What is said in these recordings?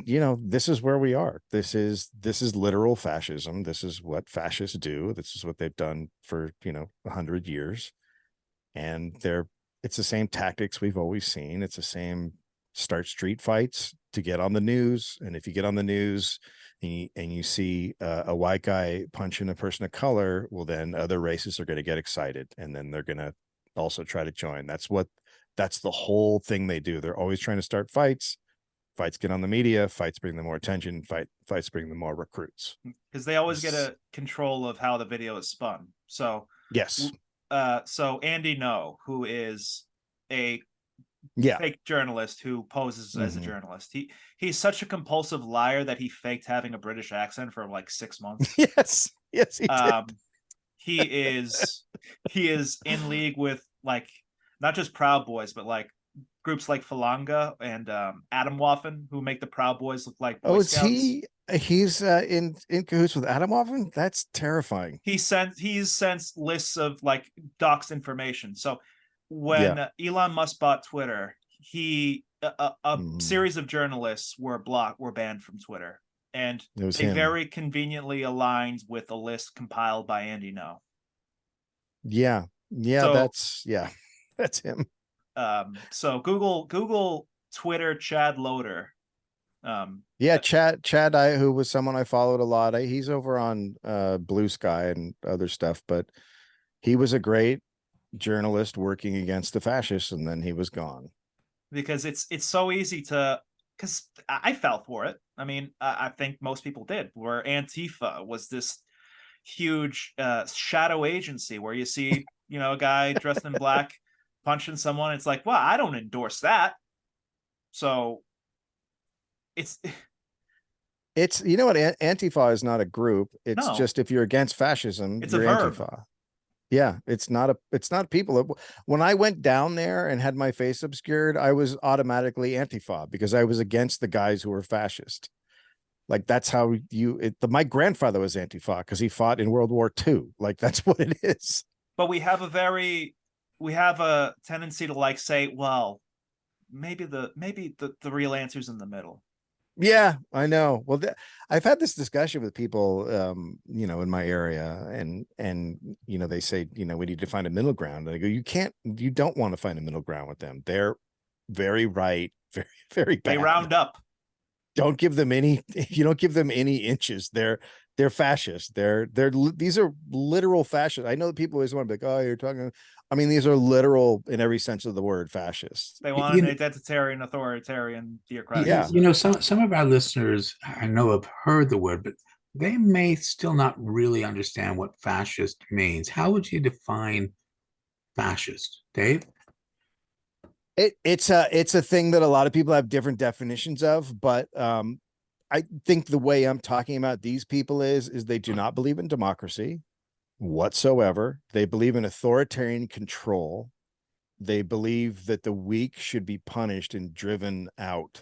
this is where we are. This is literal fascism. This is what fascists do. This is what they've done for 100 years, and it's the same tactics we've always seen. It's the same, start street fights to get on the news, and if you get on the news and you see a white guy punching a person of color, well, then other races are going to get excited, and then they're going to also try to join. That's the whole thing they do. They're always trying to start fights. Fights get on the media. Fights bring them more attention. Fights bring them more recruits. Because they always get a control of how the video is spun. So yes. So Andy No, who is a fake journalist who poses as a journalist, he's such a compulsive liar that he faked having a British accent for like 6 months. Yes, he did. He is in league with like not just Proud Boys, but like groups like Falanga and Adam Waffen, who make the Proud Boys look like Boy Scouts. He's in cahoots with Adam Waffen? That's terrifying. He's sent lists of like doxed information. So when Elon Musk bought Twitter, a series of journalists were banned from Twitter, and they very conveniently aligned with a list compiled by Andy No. That's him. So Google Twitter Chad Loader. Chad, who was someone I followed a lot. He's over on Blue Sky and other stuff, but he was a great journalist working against the fascists, and then he was gone. Because it's so easy to, because I fell for it. I mean, I think most people did, where Antifa was this huge shadow agency where you see, a guy dressed in black punching someone. It's like, well, I don't endorse that. So it's what, Antifa is not a group. It's just, if you're against fascism, it's a verb. Antifa. Yeah, it's not people. When I went down there and had my face obscured, I was automatically Antifa because I was against the guys who were fascist. Like, that's how my grandfather was Antifa because he fought in World War II. Like, that's what it is. But we have a tendency to like say, well, maybe the real answer's in the middle. Yeah, I know. Well, I've had this discussion with people, in my area, and they say, we need to find a middle ground. And I go, you don't want to find a middle ground with them. They're very right, very, very bad. They round up. You don't give them any inches. They're fascist. These are literal fascists. I know that people always want to be like, oh, you're talking. I mean, these are literal in every sense of the word fascists. They want an identitarian, authoritarian theocratic. Yeah. Some of our listeners I know have heard the word, but they may still not really understand what fascist means. How would you define fascist, Dave? It's a thing that a lot of people have different definitions of, but I think the way I'm talking about these people is they do not believe in democracy whatsoever. They believe in authoritarian control. They believe that the weak should be punished and driven out,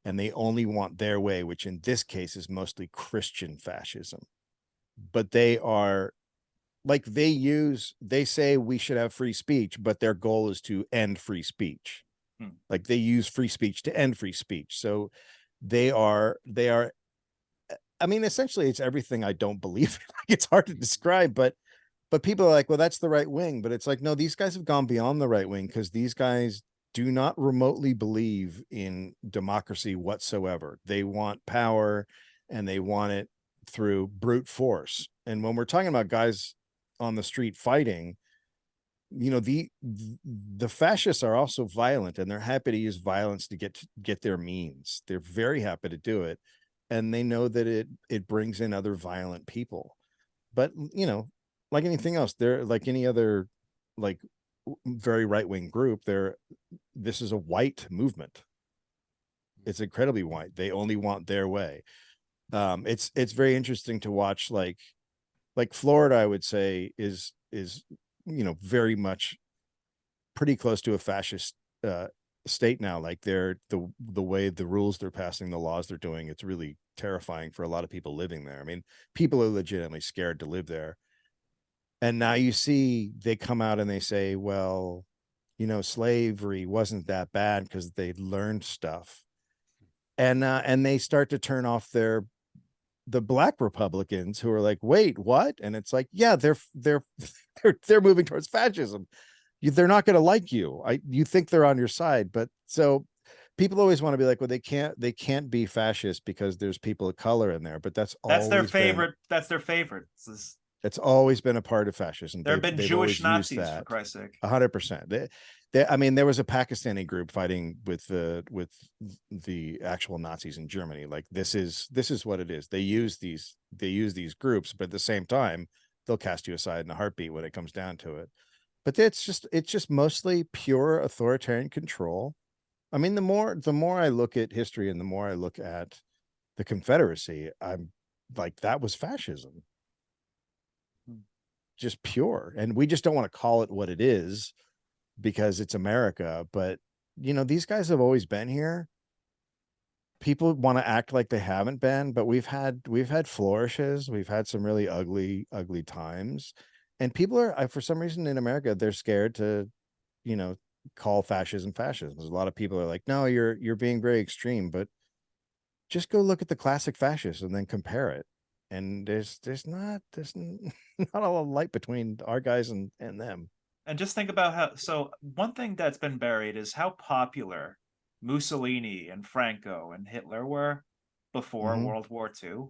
and they only want their way, which in this case is mostly Christian fascism. But they are like, they say we should have free speech, but their goal is to end free speech. Like, they use free speech to end free speech. So they are, I mean, essentially it's everything I don't believe in. Like, it's hard to describe, but people are like, well, that's the right wing. But it's like, no, these guys have gone beyond the right wing, because these guys do not remotely believe in democracy whatsoever. They want power, and they want it through brute force. And when we're talking about guys on the street fighting, the fascists are also violent, and they're happy to use violence to get their means. They're very happy to do it, and they know that it brings in other violent people. But like anything else, they're like any other like very right-wing group. This is a white movement. It's incredibly white. They only want their way. It's very interesting to watch. Like Florida, I would say is very much pretty close to a fascist state now. Like, they're the way the rules they're passing, the laws they're doing, it's really terrifying for a lot of people living there. I mean, people are legitimately scared to live there. And now you see they come out and they say, well, slavery wasn't that bad because they learned stuff. and they start to turn off the black Republicans who are like, wait, what? And it's like, yeah, they're moving towards fascism. They're not going to like you. You think they're on your side, but so people always want to be like, well, they can't be fascist because there's people of color in there, but that's their always favorite. That's their favorite. it's always been a part of fascism. There have been They've Jewish always used Nazis, for that. Christ's sake. 100%. I mean, there was a Pakistani group fighting with the actual Nazis in Germany. Like this is what it is. They use these groups, but at the same time, they'll cast you aside in a heartbeat when it comes down to it. But it's just mostly pure authoritarian control. I mean, the more I look at history and the more I look at the Confederacy, I'm like, that was fascism. Just pure. And we just don't want to call it what it is because it's America. But these guys have always been here. People want to act like they haven't been, but we've had flourishes. We've had some really ugly times. And people are, for some reason in America, they're scared to, call fascism. There's a lot of people are like, no, you're being very extreme, but just go look at the classic fascists and then compare it. And there's not a lot of light between our guys and them. And just think about so one thing that's been buried is how popular Mussolini and Franco and Hitler were before World War II.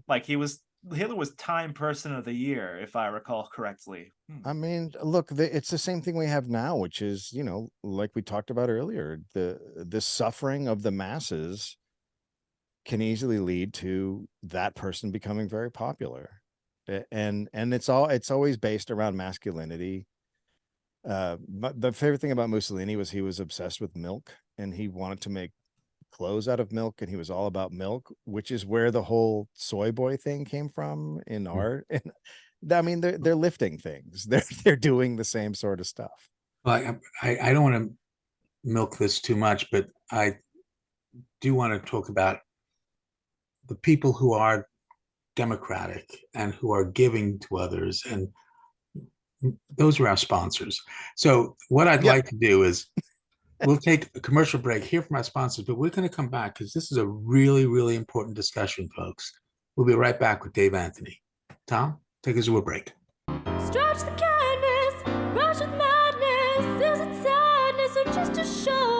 Like Hitler was Time Person of the Year, if I recall correctly. I mean, look, it's the same thing we have now, which is, like we talked about earlier, the suffering of the masses can easily lead to that person becoming very popular. And it's always based around masculinity. But the favorite thing about Mussolini was he was obsessed with milk, and he wanted to make clothes out of milk, and he was all about milk, which is where the whole soy boy thing came from in art. And I mean, they're lifting things. They're doing the same sort of stuff. Well, I don't want to milk this too much, but I do want to talk about the people who are democratic and who are giving to others, and those are our sponsors. So what I'd like to do is we'll take a commercial break, hear from our sponsors, but we're going to come back because this is a really, really important discussion, folks. We'll be right back with Dave Anthony. Tom, take us to a break. Stretch the canvas, rush with madness. Is it sadness or just a show?